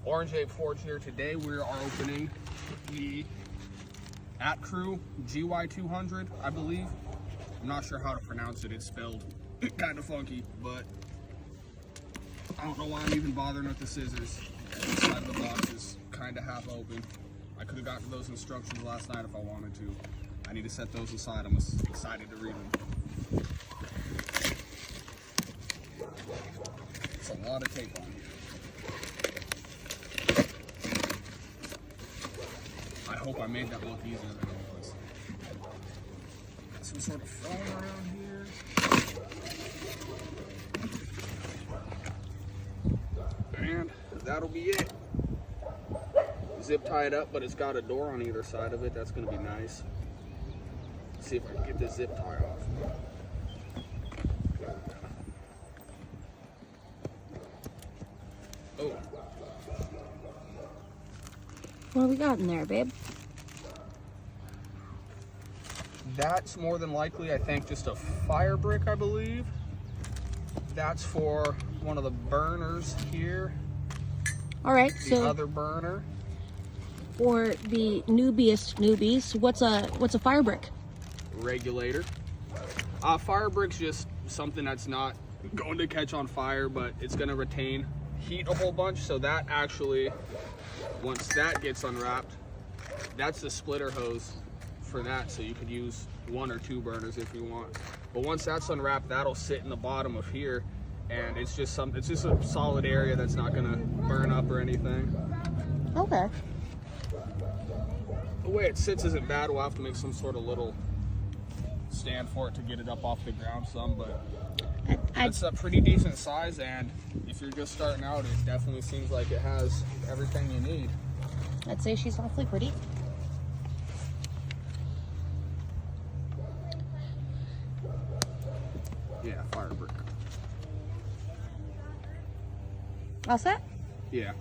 Orange Ape Forge here. Today we are opening the ATkrou GY200, I believe. I'm not sure how to pronounce it. It's spelled kind of funky, but I don't know why I'm even bothering with the scissors. The side of the box is kind of half open. I could have gotten those instructions last night if I wanted to. I need to set those aside. I'm excited to read them. It's a lot of tape on here. I hope I made that look easier than it was. Got some sort of foam around here. And that'll be it. Zip tie it up, but it's got a door on either side of it. That's going to be nice. Let's see if I can get this zip tie off. Oh. What do we got in there, babe? That's more than likely, I think, just a fire brick, I believe. That's for one of the burners here. All right, The so other burner. for the newbies, what's a fire brick? Regulator. Fire brick's just something that's not going to catch on fire, but it's going to retain heat a whole bunch. So that actually, once that gets unwrapped, that's the splitter hose for that. So you could use 1 or 2 burners if you want. But once that's unwrapped, that'll sit in the bottom of here, and it's just a solid area that's not going to burn up or anything. Okay. The way it sits isn't bad. We'll have to make some sort of little stand for it to get it up off the ground some, but it's a pretty decent size, and if you're just starting out, it definitely seems like it has everything you need. I'd say she's awfully pretty. Yeah, fire brick. All set? Yeah.